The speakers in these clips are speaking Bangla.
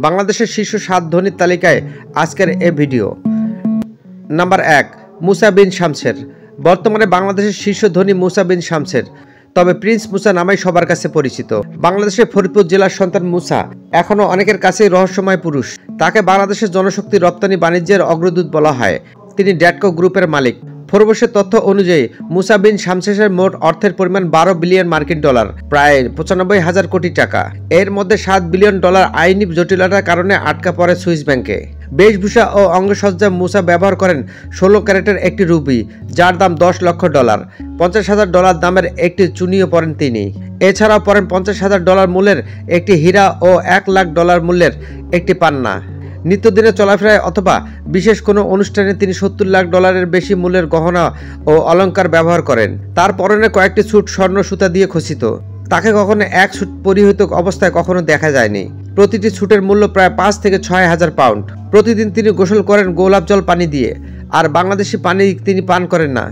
বাংলাদেশের শীর্ষ 7 ধনীর তালিকায় আজকের এই ভিডিও। নাম্বার 1, মুসা বিন শামসের। বর্তমানে বাংলাদেশের শীর্ষ ধনী মুসা বিন শামসের, তবে প্রিন্স মুসা নামেই সবার কাছে পরিচিত। বাংলাদেশের ফরিদপুর জেলার সন্তান মুসা এখনও অনেকের কাছেই রহস্যময় পুরুষ। তাকে বাংলাদেশের জনশক্তি রপ্তানি বাণিজ্যের অগ্রদূত বলা হয়। তিনি ড্যাটকো গ্রুপের মালিক। ফোর্বসের তথ্য অনুযায়ী মুসা বিন শামসের মোট অর্থের পরিমাণ 12 বিলিয়ন মার্কিন ডলার, প্রায় 95,000 কোটি টাকা। এর মধ্যে 7 বিলিয়ন ডলার আইনি জটিলতার কারণে আটকা পড়ে সুইস ব্যাংকে। বেশভূষা ও অঙ্গসজ্জা মুসা ব্যবহার করেন 16 ক্যারেটের একটি রুবি, যার দাম $10 লক্ষ। $50,000 দামের একটি চুনিও পরেন তিনি। এছাড়াও পরেন $50,000 মূল্যের একটি হীরা ও $1 লাখ মূল্যের একটি পান্না। নিত্যদিনের চলাফেরায় অথবা বিশেষ কোনো অনুষ্ঠানে তিনি $70 লাখ বেশি মূল্যের গহনা ও অলংকার ব্যবহার করেন। তার পরনে কয়েকটি স্যুট স্বর্ণ সুতা দিয়ে খচিত। তাকে কখনো এক স্যুট পরিহিত অবস্থায় কখনো দেখা যায়নি। প্রতিটি স্যুটের মূল্য প্রায় 5 থেকে 6,000 পাউন্ড। প্রতিদিন তিনি গোসল করেন গোলাপ জল পানি দিয়ে, আর বাংলাদেশি পানি তিনি পান করেন না।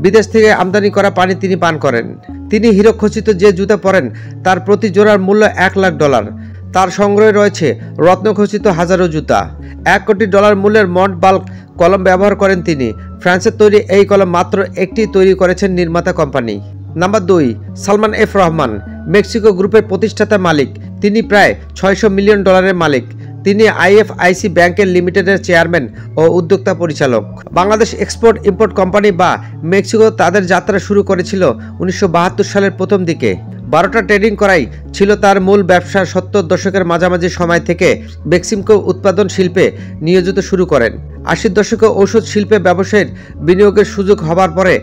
বিদেশ থেকে আমদানি করা পানি তিনি পান করেন। তিনি হীরক খচিত যে জুতা পরেন তার প্রতি জোড়ার মূল্য $1 লাখ। তার সংগ্রহে রয়েছে রত্নখচিত হাজারো জুতা। $1 কোটি মূল্যের মন্ট বাল্ক কলম ব্যবহার করেন তিনি। ফ্রান্সের তৈরি এই কলম মাত্র একটি তৈরি করেছেন নির্মাতা company. Number 2, Salman F Rahman. Mexico গ্রুপের প্রতিষ্ঠাতা মালিক। তিনি প্রায় $600 মিলিয়ন মালিক। তিনি IFIC ব্যাংকের লিমিটেডের চেয়ারম্যান ও উদ্যোক্তা পরিচালক। বাংলাদেশ এক্সপোর্ট ইম্পোর্ট কোম্পানি বা মেক্সিকো তাদের যাত্রা শুরু করেছিল 1972 সালের প্রথম দিকে। 12টা ট্রেডিং করাই ছিল তার মূল ব্যবসা। 70 দশকের মাঝামাঝি সময় থেকে মেক্সিকো উৎপাদন শিল্পে নিয়োজিত শুরু করেন। 80 দশকে ঔষধ শিল্পে ব্যবসায়ের বিনিয়োগের সুযোগ হবার পরে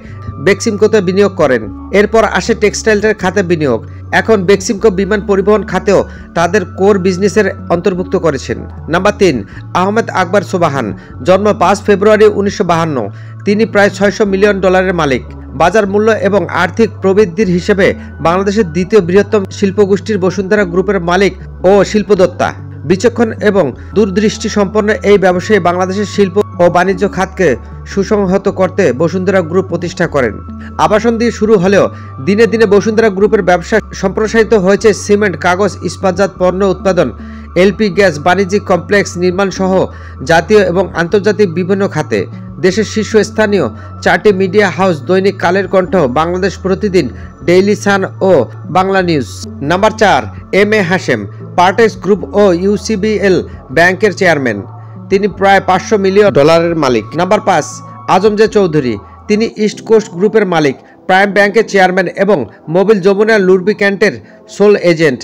বেক্সিমকোতে বিনিয়োগ করেন। এরপর আসে টেক্সটাইলের খাতে বিনিয়োগ। এখন বেক্সিমকো বিমান পরিবহন খাতেও তাদের কোর বিজনেসের অন্তর্ভুক্ত করেছেন। নাম্বার 3, আহমেদ আকবর সোবাহান। জন্ম 5 ফেব্রুয়ারি 1952। তিনি প্রায় $600 মিলিয়ন মালিক। বাজার মূল্য এবং আর্থিক প্রবৃদ্ধির হিসেবে বাংলাদেশের দ্বিতীয় বৃহত্তম শিল্পগোষ্ঠীর বসুন্ধরা গ্রুপের মালিক ও শিল্পোদ্যোক্তা। বিচক্ষণ এবং দূরদৃষ্টি সম্পন্ন এই ব্যবসায়ী বাংলাদেশের শিল্প ও বাণিজ্য খাতকে সুসংহত করতে বসুন্ধরা গ্রুপ প্রতিষ্ঠা করেন। আবাসন দিয়ে শুরু হলেও দিনে দিনে বসুন্ধরা গ্রুপের ব্যবসা সম্প্রসারিত হয়েছে সিমেন্ট, কাগজ, ইস্পাতজাত পণ্য উৎপাদন, LP গ্যাস, বাণিজ্যিক কমপ্লেক্স নির্মাণ সহ জাতীয় এবং আন্তর্জাতিক বিভিন্ন খাতে। দেশের শীর্ষস্থানীয় 4টি মিডিয়া হাউস দৈনিক কালের কণ্ঠ, বাংলাদেশ প্রতিদিন, ডেইলি সান ও Bangla news. Number 4, MA Hashem. Partex group ও UCBL ব্যাংকের চেয়ারম্যান। তিনি প্রায় $500 মিলিয়ন মালিক। Number 5, Azam J Chowdhury. তিনি ইস্ট কোস্ট গ্রুপের মালিক, প্রাইম ব্যাংকের চেয়ারম্যান এবং মোবিল যমুনা লুব্রিক্যান্টের সোল এজেন্ট।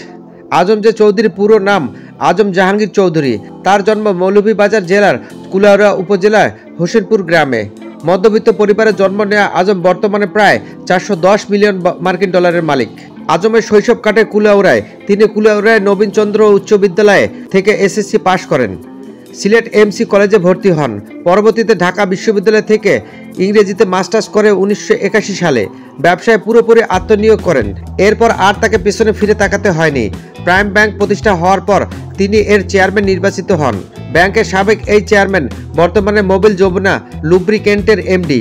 আজম জে চৌধুরীর পুরো নাম আজম জাহাঙ্গীর চৌধুরী। তার জন্ম মৌলভীবাজার জেলার কুলাউড়া উপজেলার হোসেনপুর গ্রামে। মধ্যবিত্ত পরিবারে জন্ম নেওয়া আজম বর্তমানে প্রায় $410 মিলিয়ন মার্কিন মালিক। আজমের শৈশব কাটে কুলাউড়ায়। তিনি কুলাউড়ায় নবীনচন্দ্র উচ্চ বিদ্যালয়ে থেকে SSC পাশ করেন। সিলেট MC কলেজে ভর্তি হন। পরবর্তীতে ঢাকা বিশ্ববিদ্যালয় থেকে ইংরেজিতে মাস্টার্স করে 1981 সালে। ব্যবসায় পুরোপুরি আত্মনিয়োগ করেন। এরপর আর তাকে পেছনে ফিরে তাকাতে হয়নি। প্রাইম ব্যাংক প্রতিষ্ঠা হওয়ার পর তিনি এর চেয়ারম্যান নির্বাচিত হন। ব্যাংকের সাবেক এই চেয়ারম্যান বর্তমানে মোবিল যমুনা লুব্রিক্যান্টের MD।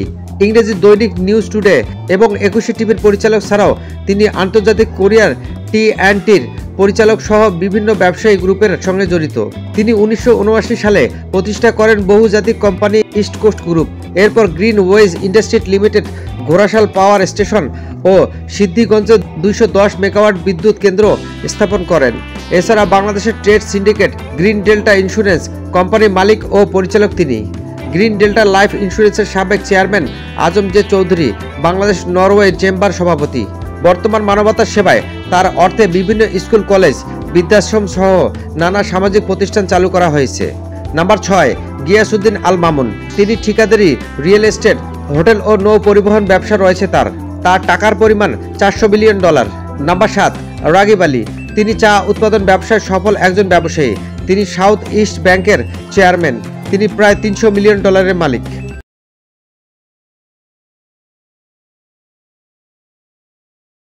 ইংরেজি দৈনিক নিউজ টুডে এবং 21 টিভির পরিচালক ছাড়াও তিনি আন্তর্জাতিক কোরিয়ার T&Tর পরিচালক সহ বিভিন্ন ব্যবসায়ী গ্রুপের সঙ্গে জড়িত। তিনি 1979 সালে প্রতিষ্ঠা করেন বহুজাতিক কোম্পানি ইস্ট কোস্ট গ্রুপ। এরপর Green Ways industry limited, Ghorashal power station ও সিদ্ধিগঞ্জে 210 মেগাওয়াট বিদ্যুৎ কেন্দ্র স্থাপন করেন। এছাড়া বাংলাদেশের trade syndicate Green Delta insurance কোম্পানির মালিক ও পরিচালক তিনি। গ্রিন ডেল্টা লাইফ ইন্স্যুরেন্সের সাবেক chairman Azam J Chowdhury Bangladesh Norway chamber সভাপতি। বর্তমান মানবতার সেবায় তার অর্থে বিভিন্ন স্কুল, কলেজ, বৃদ্ধাশ্রম সহ নানা সামাজিক প্রতিষ্ঠান চালু করা হয়েছে। নাম্বার 6, গিয়াসউদ্দিন আল মামুন। তিনি ঠিকাদারি, রিয়েল এস্টেট, হোটেল ও নৌ পরিবহন ব্যবসা রয়েছে তার টাকার পরিমাণ $400 বিলিয়ন। নাম্বার 7, রাগিব আলী। তিনি চা উৎপাদন ব্যবসায় সফল একজন ব্যবসায়ী। তিনি সাউথ ইস্ট ব্যাংকের চেয়ারম্যান। তিনি প্রায় $300 মিলিয়ন মালিক।